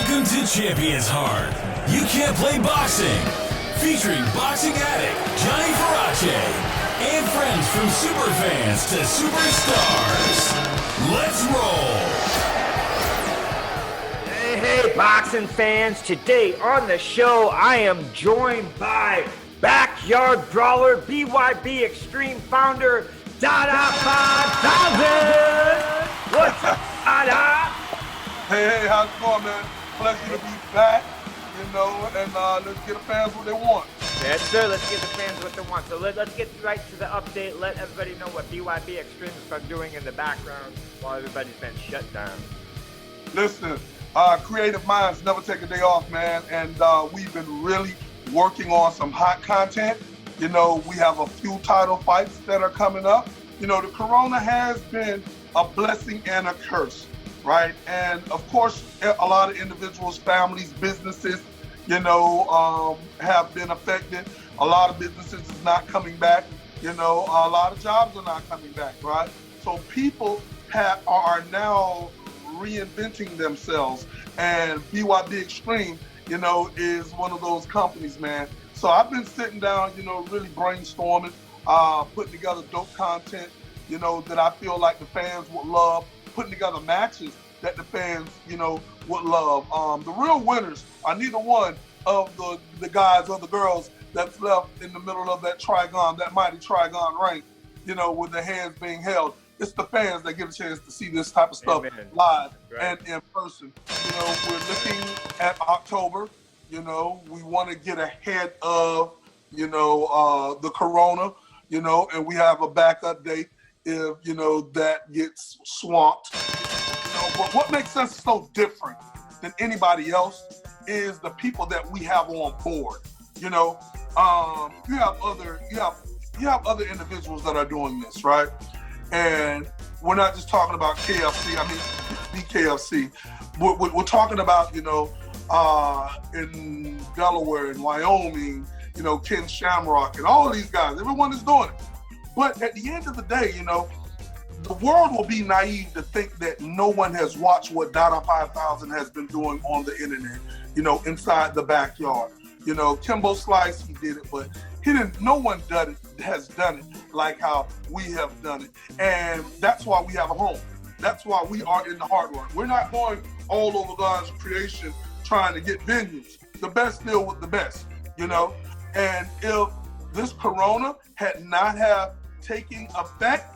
Welcome to ChampionsHeart. You can't play boxing. Featuring boxing addict Johnny Farache and friends from superfans to superstars. Let's roll. Hey, boxing fans. Today on the show, I am joined by backyard brawler, BYB Extreme founder, DaDa 5000. What's up, DaDa? Hey, how's it going, man? Pleasure to be back, and let's get the fans what they want. Yes, sir. Let's give the fans what they want. So let's get right to the update. Let everybody know what BYB Extreme has been doing in the background while everybody's been shut down. Listen, creative minds never take a day off, man, and we've been really working on some hot content. You know, we have a few title fights that are coming up. You know, the corona has been a blessing and a curse. Right, and of course, a lot of individuals, families, businesses, have been affected. A lot of businesses is not coming back. A lot of jobs are not coming back. Right, so people are now reinventing themselves, and BYB Extreme, is one of those companies, man. So I've been sitting down, really brainstorming, putting together dope content, that I feel like the fans would love. Putting together matches that the fans, would love. The real winners are neither one of the guys or the girls that's left in the middle of that trigon, that mighty trigon ring, with their hands being held. It's the fans that get a chance to see this type of stuff live and in person. We're looking at October. We want to get ahead of, the corona, and we have a backup date if, that gets swamped. But what makes us so different than anybody else is the people that we have on board. You have other individuals that are doing this, right? And we're not just talking about KFC. I mean, BKFC. We're talking about, in Delaware and Wyoming, Ken Shamrock and all of these guys. Everyone is doing it. But at the end of the day, the world will be naive to think that no one has watched what DaDa 5000 has been doing on the internet, inside the backyard. Kimbo Slice, he did it, but no one has done it like how we have done it. And that's why we have a home. That's why we are in the hard work. We're not going all over God's creation trying to get venues. The best deal with the best, And if this corona had not have taken effect,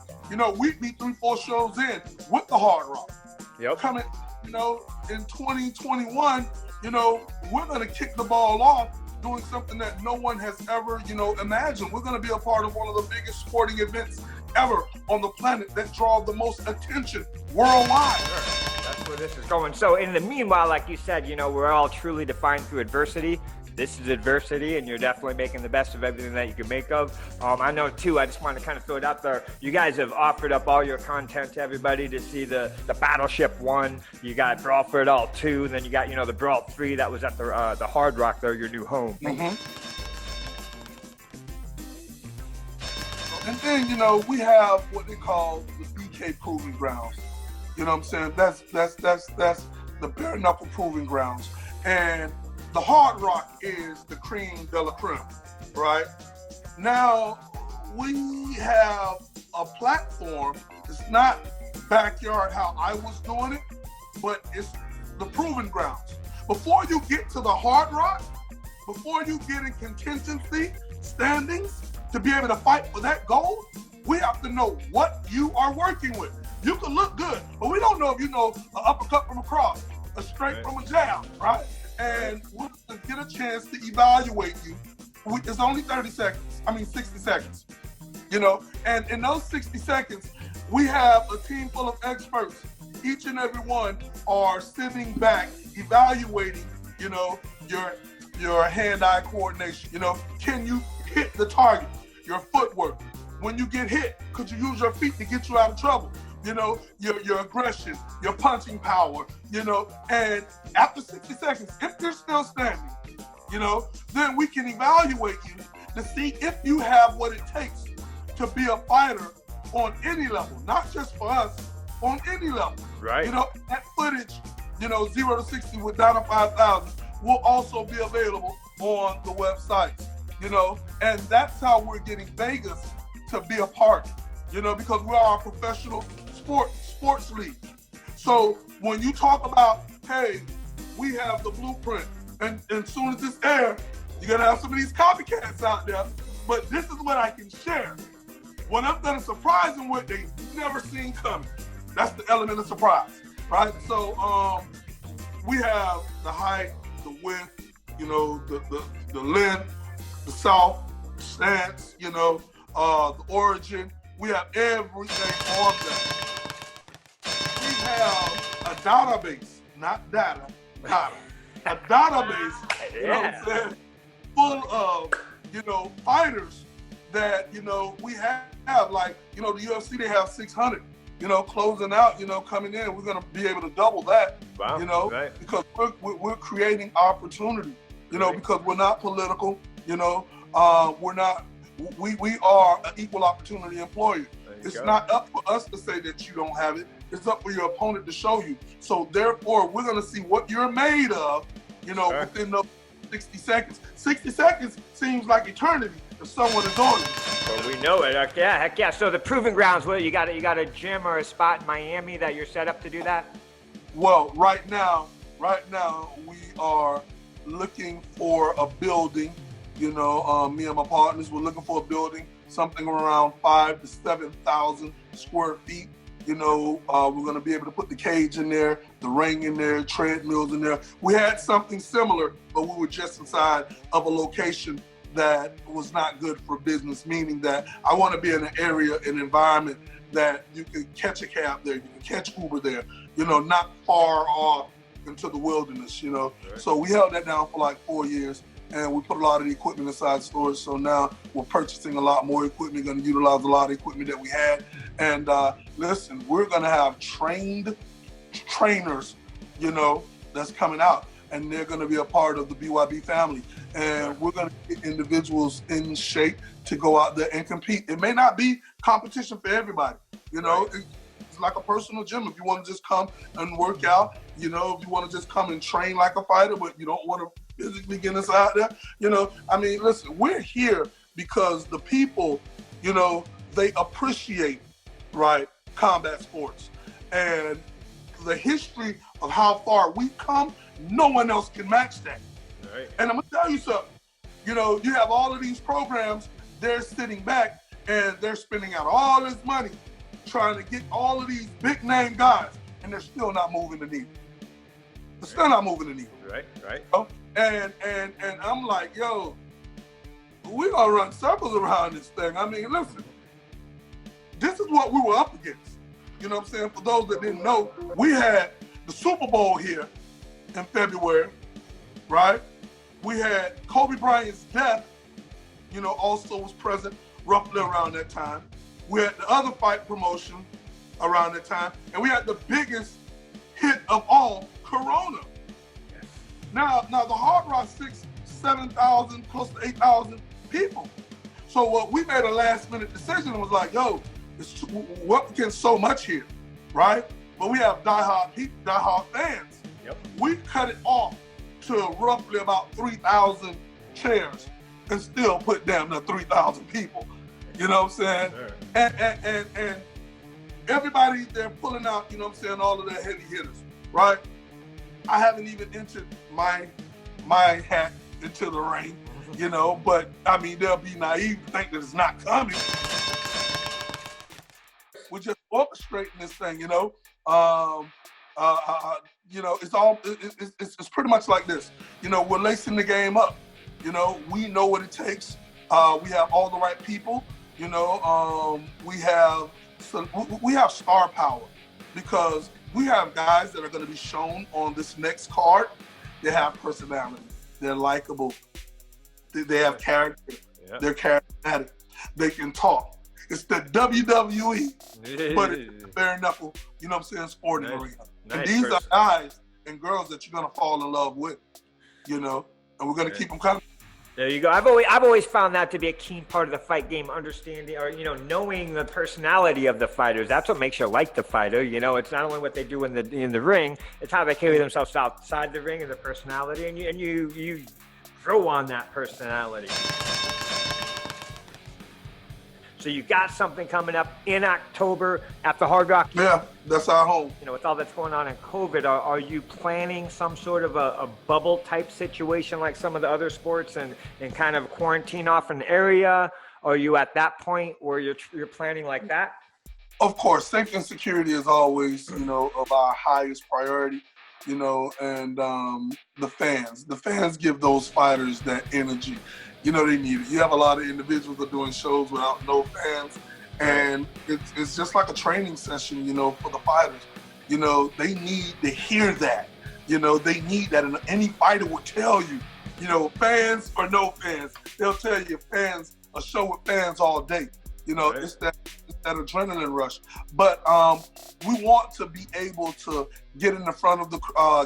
we'd be 3-4 shows in with the Hard Rock. Yep. Coming, in 2021, we're going to kick the ball off doing something that no one has ever, imagined. We're going to be a part of one of the biggest sporting events ever on the planet that draws the most attention worldwide. Sure. That's where this is going. So in the meanwhile, like you said, we're all truly defined through adversity. This is adversity, and you're definitely making the best of everything that you can make of. I know, too, I just want to kind of throw it out there. You guys have offered up all your content to everybody to see the Battleship 1. You got Brawl for It All 2, and then you got, the Brawl 3 that was at the Hard Rock there, your new home. Mm-hmm. And then, we have what they call the BK Proving Grounds. You know what I'm saying? That's the BareKnuckle Proving Grounds. And the Hard Rock is the cream de la creme, right? Now, we have a platform. It's not backyard how I was doing it, but it's the Proving Grounds. Before you get to the Hard Rock, before you get in contingency standings to be able to fight for that gold, we have to know what you are working with. You can look good, but we don't know if you know an uppercut from a cross, a straight from a jab, right? And we're going to get a chance to evaluate you. It's only 60 seconds, and in those 60 seconds, we have a team full of experts. Each and every one are sitting back, evaluating, your hand-eye coordination. Can you hit the target? Your footwork. When you get hit, could you use your feet to get you out of trouble? Your aggression, your punching power, and after 60 seconds, if you're still standing, then we can evaluate you to see if you have what it takes to be a fighter on any level, not just for us, on any level. Right. That footage 0 to 60 with DaDa 5000 will also be available on the website, and that's how we're getting Vegas to be a part, because we are a professional sports league. So when you talk about, hey, we have the blueprint, and as soon as this airs, you're gonna have some of these copycats out there, but this is what I can share. What I'm gonna surprise them with, they've never seen coming. That's the element of surprise, right? So we have the height, the width, the length, the south, the stance, the origin. We have everything on that. We have a database, not data, a database, you know what I'm saying, full of, fighters that, we have like, the UFC, they have 600, closing out, coming in. We're going to be able to double that, Right. because we're creating opportunity, because we're not political, we're not, we are an equal opportunity employer. It's not up for us to say that you don't have it. It's up for your opponent to show you. So therefore, we're going to see what you're made of, within those 60 seconds. 60 seconds seems like eternity if someone is on it. Well, we know it. Heck yeah. So the Proving Grounds, what, you got a gym or a spot in Miami that you're set up to do that? Well, right now, we are looking for a building. Me and my partners, we're looking for a building, something around 5,000 to 7,000 square feet. We're going to be able to put the cage in there, the ring in there, treadmills in there. We had something similar, but we were just inside of a location that was not good for business, meaning that I want to be in an area, an environment that you can catch a cab there, you can catch Uber there, not far off into the wilderness, Right. So we held that down for like 4 years. And we put a lot of the equipment inside stores. So now we're purchasing a lot more equipment, going to utilize a lot of equipment that we had. And listen, we're going to have trained trainers, that's coming out. And they're going to be a part of the BYB family. And we're going to get individuals in shape to go out there and compete. It may not be competition for everybody, Right. It's like a personal gym. If you want to just come and work out, if you want to just come and train like a fighter, but you don't want to physically get us out there, listen, we're here because the people, they appreciate, right, combat sports. And the history of how far we've come, no one else can match that. Right. And I'm going to tell you something. You have all of these programs, they're sitting back and they're spending out all this money trying to get all of these big name guys, and they're still not moving the needle. They're still not moving the needle. Right. And I'm like, yo, we're gonna run circles around this thing. Listen, this is what we were up against. You know what I'm saying? For those that didn't know, we had the Super Bowl here in February, right? We had Kobe Bryant's death, also was present roughly around that time. We had the other fight promotion around that time, and we had the biggest hit of all, Corona. Now the Hard Rock 7,000, close to 8,000 people. So what we made a last minute decision and was like, yo, we're up against so much here, right? But we have diehard fans. Yep. We cut it off to roughly about 3,000 chairs and still put down the 3,000 people. You know what I'm saying? Sure. And everybody, they're pulling out, all of their heavy hitters, right? I haven't even entered my hat into the ring, but they'll be naive to think that it's not coming. We're just orchestrating this thing, it's pretty much like this. We're lacing the game up. We know what it takes. We have all the right people. We have star power because we have guys that are going to be shown on this next card. They have personality. They're likable. They have character. Yep. They're charismatic. They can talk. It's the WWE, but it's the BareKnuckle, sporting arena. And these are guys and girls that you're going to fall in love with, and we're going to keep them coming. There you go. I've always found that to be a key part of the fight game, understanding or knowing the personality of the fighters. That's what makes you like the fighter. It's not only what they do in the ring, it's how they carry themselves outside the ring and their personality, and you grow on that personality. So you got something coming up in October at the Hard Rock. Yeah, that's our home. With all that's going on in COVID, are you planning some sort of a bubble type situation like some of the other sports and kind of quarantine off an area? Are you at that point where you're planning like that? Of course, safety and security is always, of our highest priority, and the fans give those fighters that energy. They need it. You have a lot of individuals that are doing shows without no fans, and it's just like a training session, for the fighters. They need to hear that. They need that, and any fighter will tell you, fans or no fans, they'll tell you fans, a show with fans all day. Right. It's that adrenaline rush. But we want to be able to get in the front of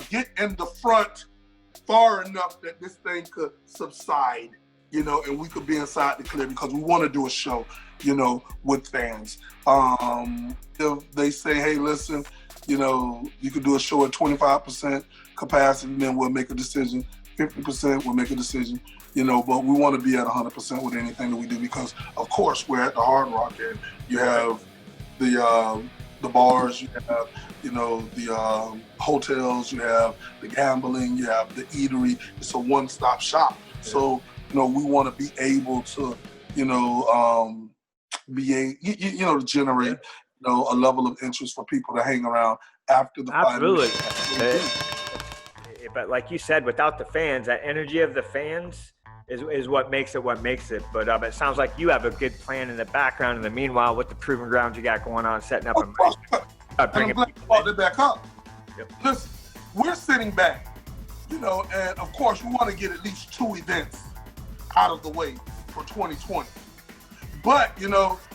far enough that this thing could subside. And we could be inside the clear because we want to do a show, with fans. If they say, hey, listen, you could do a show at 25% capacity, then we'll make a decision. 50%, we'll make a decision, but we want to be at 100% with anything that we do because, of course, we're at the Hard Rock and you have the bars, you have, the hotels, you have the gambling, you have the eatery. It's a one-stop shop. Yeah. So, we want to be able to, to generate, a level of interest for people to hang around after the fight. Absolutely. But like you said, without the fans, that energy of the fans is what makes it But it sounds like you have a good plan in the background. In the meanwhile, with the Proving Grounds you got going on, setting up and I'm glad you brought it back up. Yep. Listen, we're sitting back, and of course we want to get at least 2 events out of the way for 2020. But,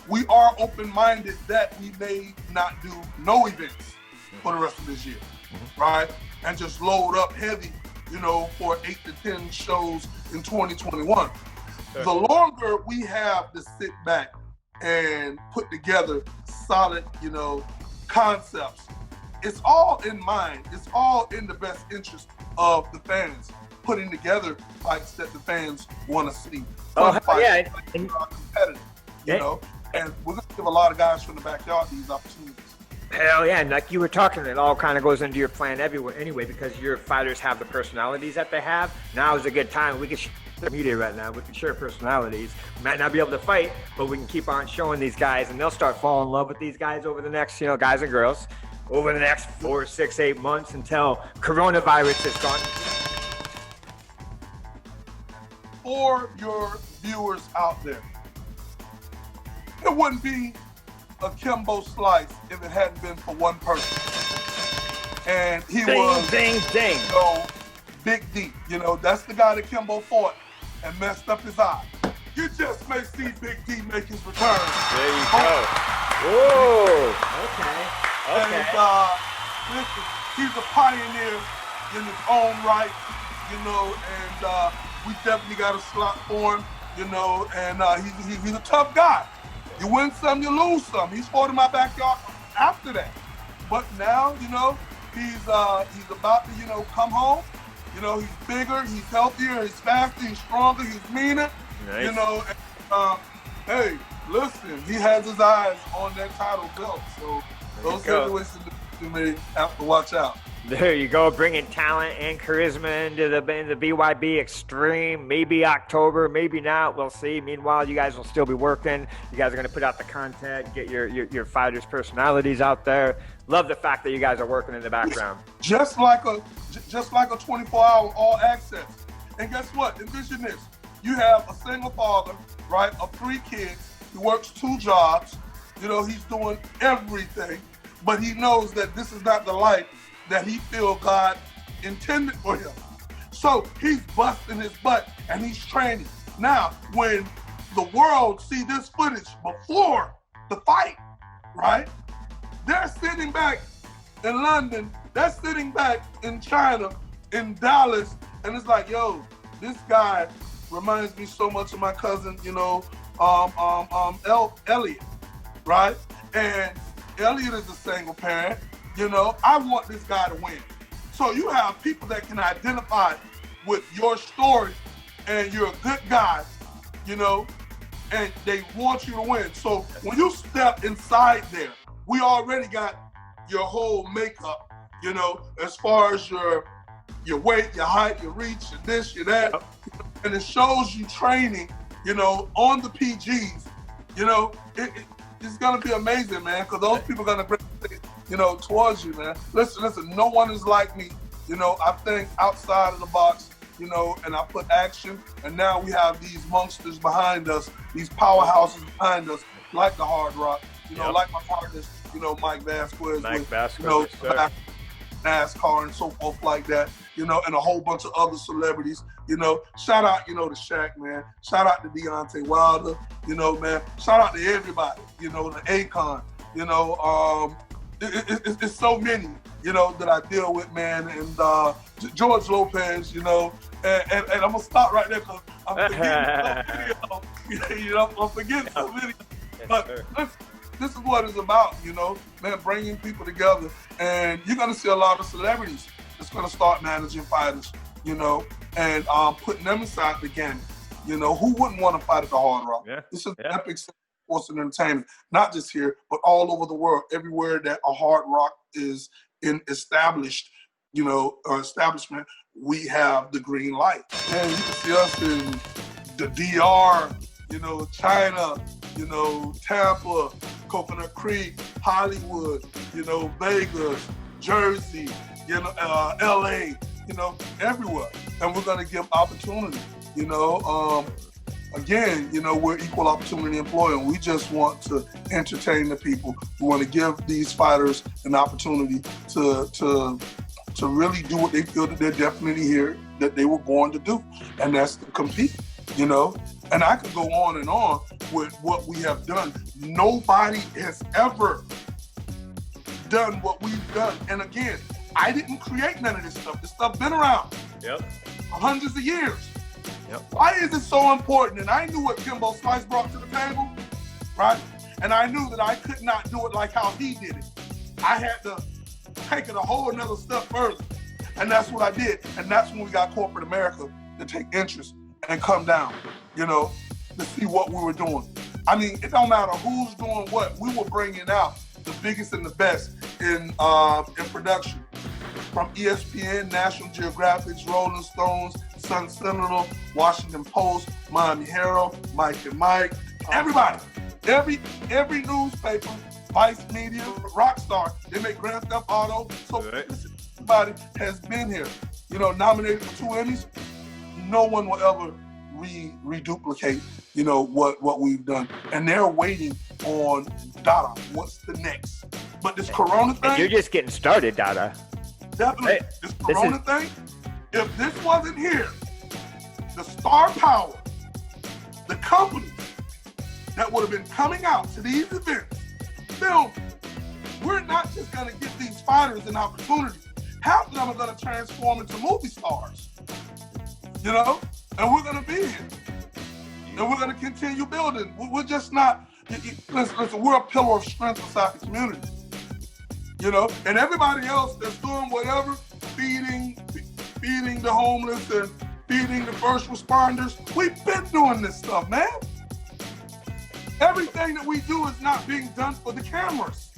we are open-minded that we may not do no events for the rest of this year, right? And just load up heavy, for 8 to 10 shows in 2021. Sure. The longer we have to sit back and put together solid, concepts, it's all in mind. It's all in the best interest of the fans, putting together fights that the fans want to see. Fights that are competitive, and we're going to give a lot of guys from the backyard these opportunities. Hell yeah, and like you were talking, it all kind of goes into your plan everywhere anyway, because your fighters have the personalities that they have. Now is a good time. We can share the media right now. We can share personalities. We might not be able to fight, but we can keep on showing these guys, and they'll start falling in love with these guys over the next, guys and girls, over the next 4, 6, 8 months until coronavirus is gone. For your viewers out there, it wouldn't be a Kimbo Slice if it hadn't been for one person. And he was Big D. That's the guy that Kimbo fought and messed up his eye. You just may see Big D make his return. There you go. Whoa. Okay. And listen, he's a pioneer in his own right, and we definitely got a slot for him, and he's a tough guy. You win some, you lose some. He's fought in my backyard after that. But now, he's about to, come home. He's bigger, he's healthier, he's faster, he's stronger, he's meaner. Nice. And, hey, listen, he has his eyes on that title belt. So those situations you may have to watch out. There you go, bringing talent and charisma into the BYB Extreme. Maybe October, maybe not. We'll see. Meanwhile, you guys will still be working. You guys are going to put out the content, get your fighters' personalities out there. Love the fact that you guys are working in the background. Just like a 24-hour all access. And guess what? Envision this: you have a single father, right, of 3 kids. He works 2 jobs. He's doing everything, but he knows that this is not the life that he feel God intended for him. So he's busting his butt and he's training. Now, when the world see this footage before the fight, right? They're sitting back in London, they're sitting back in China, in Dallas, and it's like, yo, this guy reminds me so much of my cousin, Elliot, right? And Elliot is a single parent. I want this guy to win. So you have people that can identify with your story, and you're a good guy, and they want you to win. So when you step inside there, we already got your whole makeup, as far as your weight, your height, your reach, your this, your that. Yep. And it shows you training, on the PGs. It's gonna be amazing, man, because those people are gonna bring towards you, man. Listen, no one is like me. I think outside of the box, and I put action, and now we have these monsters behind us, these powerhouses behind us, like the Hard Rock, like my partners, Mike Vasquez, NASCAR and so forth like that, and a whole bunch of other celebrities, shout out, to Shaq, man, shout out to Deontay Wilder, man, shout out to everybody, to Akon, it's so many, that I deal with, man, and George Lopez, and I'm gonna stop right there because I'm forgetting I'm forgetting some videos, but this is what it's about, man, bringing people together, and you're gonna see a lot of celebrities that's gonna start managing fighters, and putting them inside the game. Who wouldn't want to fight at the Hard Rock? Yeah. This is epic sports and entertainment, not just here, but all over the world. Everywhere that a Hard Rock is in established, or establishment, we have the green light. And you can see us in the DR, China, Tampa, Coconut Creek, Hollywood, Vegas, Jersey, LA, everywhere. And we're gonna give opportunity, again, we're equal opportunity employer, and we just want to entertain the people. We want to give these fighters an opportunity to really do what they feel that they're definitely here, that they were born to do, and that's to compete, And I could go on and on with what we have done. Nobody has ever done what we've done. And again, I didn't create none of this stuff. This stuff been around for hundreds of years. Yep. Why is it so important? And I knew what Kimbo Slice brought to the table, right? And I knew that I could not do it like how he did it. I had to take it a whole another step further. And that's what I did. And that's when we got corporate America to take interest and come down, to see what we were doing. I mean, it don't matter who's doing what. We were bringing out the biggest and the best in production. From ESPN, National Geographic, Rolling Stones, Sun Sentinel, Washington Post, Miami Herald, Mike and Mike, everybody. Every newspaper, Vice Media, Rockstar, they make Grand Theft Auto. So everybody has been here, nominated for 2 Emmys. No one will ever reduplicate, what we've done. And they're waiting on DaDa. What's the next? But this Corona thing. And you're just getting started, DaDa. Definitely. Hey, this Corona thing, if this wasn't here, the star power, the companies that would have been coming out to these events, filming, we're not just going to give these fighters an opportunity. Half of them are going to transform into movie stars, and we're going to be here. And we're going to continue building. We're just not, listen, we're a pillar of strength inside the community. And everybody else that's doing whatever, feeding the homeless and feeding the first responders, we've been doing this stuff, man. Everything that we do is not being done for the cameras.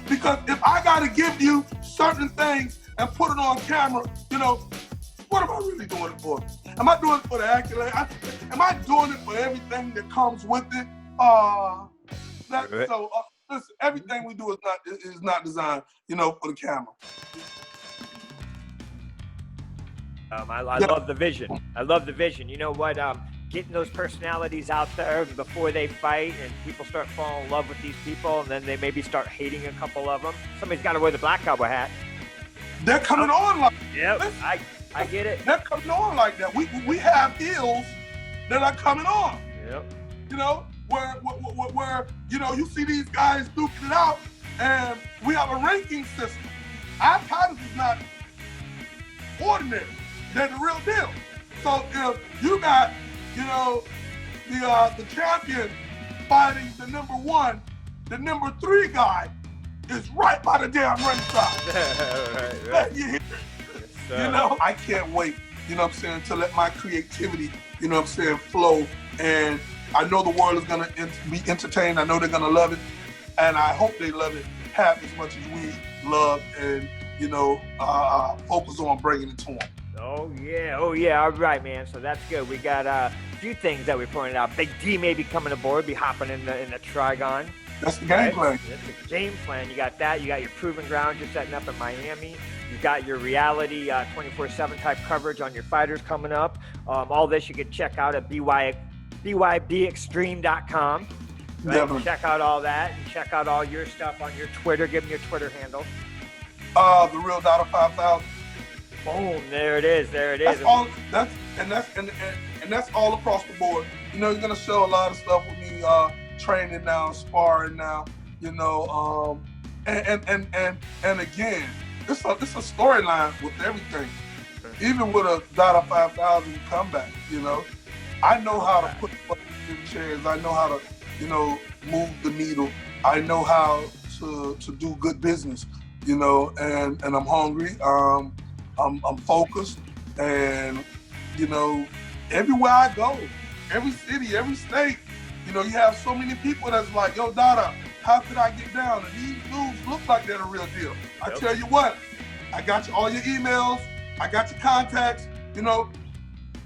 Because if I gotta give you certain things and put it on camera, what am I really doing it for? Am I doing it for the accolade? Am I doing it for everything that comes with it? Listen, everything we do is not designed, for the camera. I love the vision. I love the vision. You know what? Getting those personalities out there before they fight, and people start falling in love with these people, and then they maybe start hating a couple of them. Somebody's got to wear the black cowboy hat. They're coming on like that. Yep, I get it. They're coming on like that. We have heels that are coming on. Yep. Where you see these guys duking it out, and we have a ranking system. Our titles is not ordinary. They're the real deal. So if you got, you know, the champion fighting the number 1, the number 3 guy is right by the damn ringside. Right. You hear it? You know, I can't wait, you know what I'm saying, to let my creativity, you know what I'm saying, flow. And I know the world is gonna be entertained. I know they're gonna love it. And I hope they love it half as much as we love and, you know, focus on bringing it to them. Oh yeah, all right, man. So that's good. We got a few things that we pointed out. Big D may be coming aboard, be hopping in the Trigon. That's the game plan. That's the game plan. You got that. You got your Proving Grounds you're setting up in Miami. You got your reality 24/7 type coverage on your fighters coming up. All this you can check out at BYBExtreme.com. Right? Check out all that and check out all your stuff on your Twitter. Give them your Twitter handle. The real DaDa 5000. Boom! There it is. That's all. That's all across the board. You know, you're gonna show a lot of stuff with me training now, sparring now. You know, and again, it's a storyline with everything. Even with a DaDa 5000 comeback, you know, I know how to put in chairs. I know how to, you know, move the needle. I know how to do good business. You know, and I'm hungry. I'm focused, and you know, everywhere I go, every city, every state, you know, you have so many people that's like, yo, DaDa, how could I get down? And these dudes look like they're the real deal. I tell you what, I got you all your emails, I got your contacts. You know,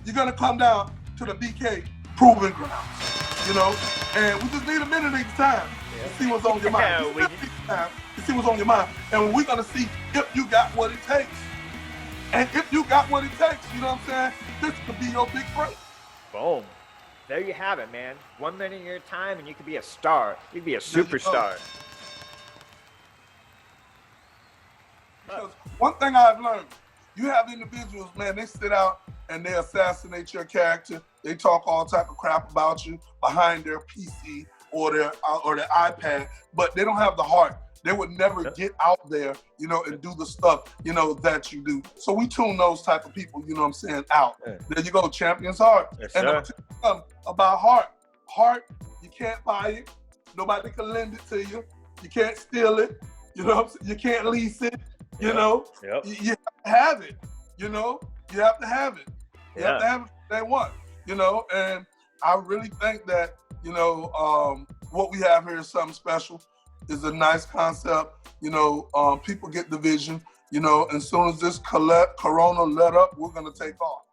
you're gonna come down to the BK Proving Grounds, you know, and we just need a minute each time to see what's on your mind. To see what's on your mind, and we're gonna see if you got what it takes. And if you got what it takes, you know what I'm saying, this could be your big break. Boom. There you have it, man. 1 minute of your time and you could be a star. You could be a superstar. Because one thing I've learned, you have individuals, man, they sit out and they assassinate your character. They talk all type of crap about you behind their PC or their iPad, but they don't have the heart. They would never get out there, you know, and do the stuff, you know, that you do. So we tune those type of people, you know what I'm saying, out. There you go, ChampionsHeart. Yes, and about heart. Heart, you can't buy it. Nobody can lend it to you. You can't steal it. You know what I'm saying? You can't lease it. You know, you have to have it. You know, you have to have it. You have to have it if they want, you know, and I really think that, you know, what we have here is something special. Is a nice concept, you know. People get the vision, you know. And as soon as this Corona let up, we're gonna take off.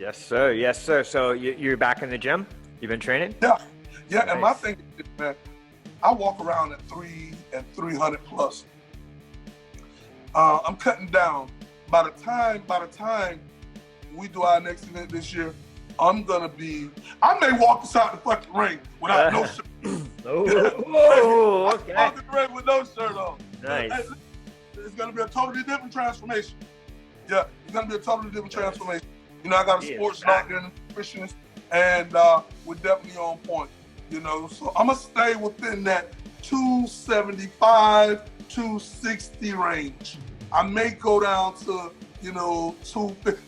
Yes, sir. Yes, sir. So you're back in the gym? You've been training? Yeah. Nice. And my thing is, man, I walk around at 300 plus. I'm cutting down. By the time we do our next event this year, I may walk inside the fucking ring without no shirt. Oh, okay. Walk in the ring with no shirt on. Nice. It's gonna be a totally different transformation. Yeah, it's gonna be a totally different transformation. You know, I got a sports doctor and a nutritionist, and we're definitely on point. You know, so I'm gonna stay within that 275, 260 range. I may go down to, you know, 250.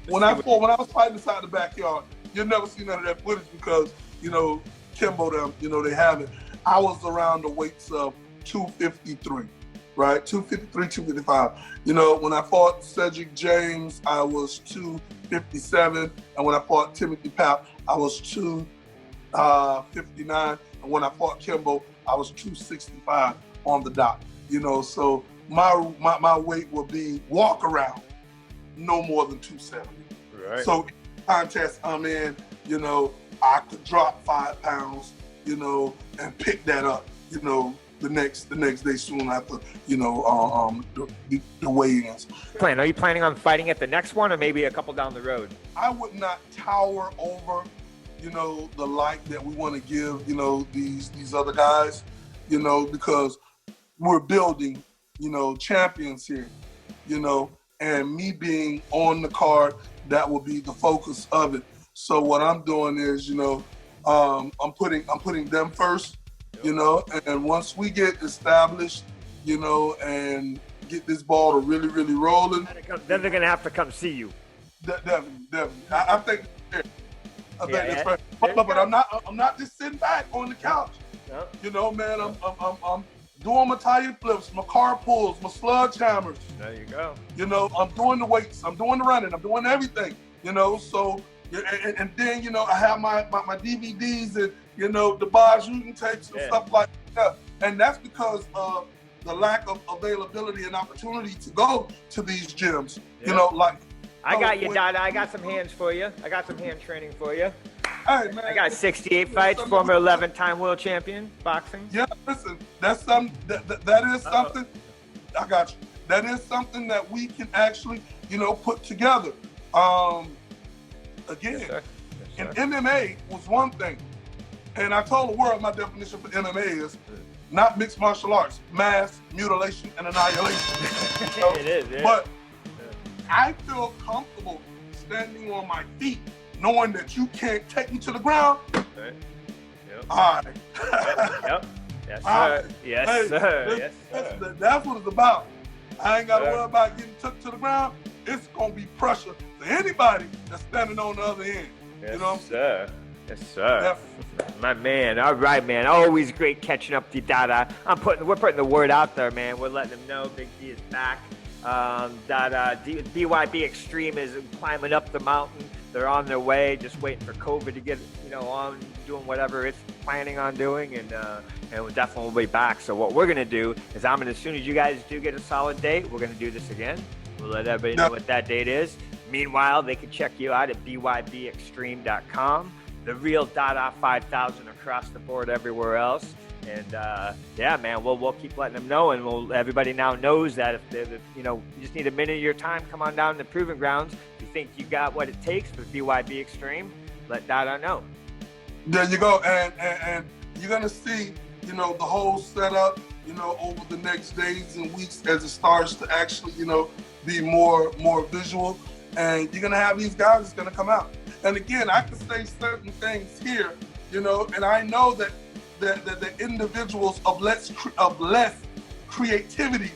When I was fighting inside the backyard, you'll never see none of that footage because, you know, Kimbo them, you know, they have it. I was around the weights of 253, right? 253, 255. You know, when I fought Cedric James, I was 257. And when I fought Timothy Pap, I was 259. And when I fought Kimbo, I was 265 on the dot. You know, so my weight will be walk around no more than 270. Right. So contest I'm in, you know, I could drop 5 pounds, you know, and pick that up, you know, the next day soon after, you know, the weigh-ins. Are you planning on fighting at the next one or maybe a couple down the road? I would not tower over, you know, the light that we want to give, you know, these other guys, you know, because we're building, you know, champions here, you know, and me being on the card, that will be the focus of it. So what I'm doing is, you know, I'm putting them first, you know, and once we get established, you know, and get this ball to really, really rolling. Then they're gonna have to come see you. Definitely. I think it's fair. But I'm not just sitting back on the couch. No. You know, man, I'm doing my tire flips, my car pulls, my sludge hammers. There you go. You know, I'm doing the weights, I'm doing the running, I'm doing everything. You know, so and then you know I have my DVDs and you know the shooting tapes and stuff like that. And that's because of the lack of availability and opportunity to go to these gyms. You know, like I got you, DaDa. I got some hands for you. I got some hand training for you. Hey, man, I got 68 fights, former 11-time world champion boxing. Yeah, listen, that's something that is something. I got you. That is something that we can actually, you know, put together. Again, Yes, sir. and MMA was one thing, and I told the world my definition for MMA is not mixed martial arts, mass mutilation and annihilation. You know? It is, yeah. But I feel comfortable standing on my feet, knowing that you can't take me to the ground. Right. Yep. All right. Yep. Yes, All sir. right. Yes, Hey, sir. Yes, sir. That's what it's about. I ain't got to worry about getting took to the ground. It's going to be pressure to anybody that's standing on the other end. Yes, you know what I'm saying? sir. Yes, sir. My man. All right, man. Always great catching up to you, DaDa. We're putting the word out there, man. We're letting them know Big D is back. BYB Extreme is climbing up the mountain. They're on their way, just waiting for COVID to get, you know, on doing whatever it's planning on doing, and we'll definitely be back. So what we're gonna do is, as soon as you guys do get a solid date, we're gonna do this again. We'll let everybody know what that date is. Meanwhile, they can check you out at bybextreme.com. The real DaDa 5000 across the board everywhere else. And yeah, man, we'll keep letting them know, and everybody now knows that if they're, you know, you just need a minute of your time, come on down to the Proving Grounds. If you think you got what it takes for BYB Extreme, let DaDa know. There you go, and you're gonna see, you know, the whole setup, you know, over the next days and weeks as it starts to actually, you know, be more visual, and you're gonna have these guys that's gonna come out. And again, I can say certain things here, you know, and I know that the individuals of less creativity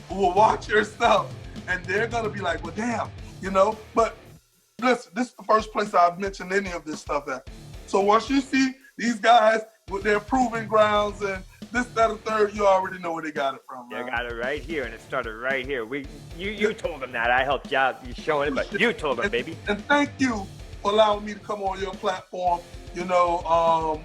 will watch your stuff, and they're gonna be like, well, damn, you know. But listen, this is the first place I've mentioned any of this stuff at. So once you see these guys with their proving grounds and this, that, and third, you already know where they got it from, right? They got it right here, and it started right here. You told them that. I helped you out. You showing it, but you told them, baby. And thank you for allowing me to come on your platform. You know,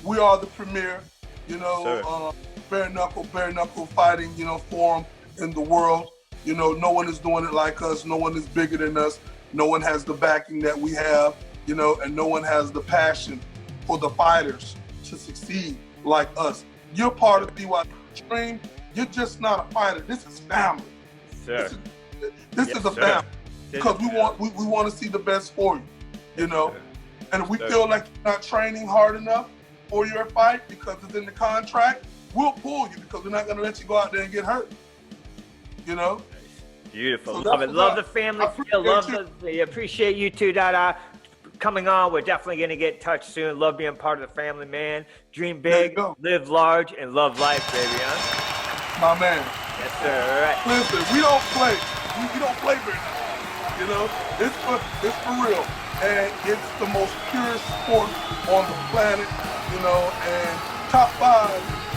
we are the premier, you know, bare knuckle fighting, you know, forum in the world. You know, no one is doing it like us. No one is bigger than us. No one has the backing that we have, you know, and no one has the passion for the fighters to succeed like us. You're part of BYB Extreme. You're just not a fighter. This is family. Sir. This is a family, because we want to see the best for you, you know. And if we feel like you're not training hard enough for your fight because it's in the contract, we'll pull you, because we're not going to let you go out there and get hurt. You know? Beautiful. So Love it. Love the family feel. Appreciate you too, DaDa, coming on. We're definitely going to get in touch soon. Love being part of the family, man. Dream big, live large, and love life, baby, huh? My man. Yes, sir. All right. Listen, we don't play. We don't play very much. You know? It's for real. And it's the most purest sport on the planet, you know, and top 5,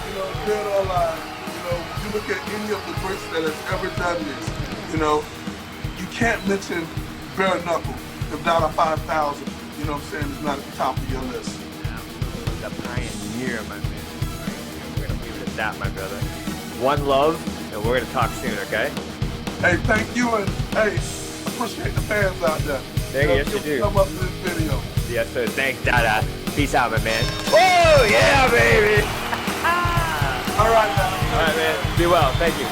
you know, dead or alive. You know, if you look at any of the greats that has ever done this, you know, you can't mention BareKnuckle if DaDa 5000, you know what I'm saying, is not at the top of your list. The pioneer, my man. We're going to leave it at that, my brother. One love, and we're going to talk soon, okay? Hey, thank you, and hey, appreciate the fans out there. Yes, you do. Come up to this video. Yes, sir. Thanks, DaDa. Peace out, my man. Oh, yeah, baby. All right, man. All right, man. Be well. Thank you.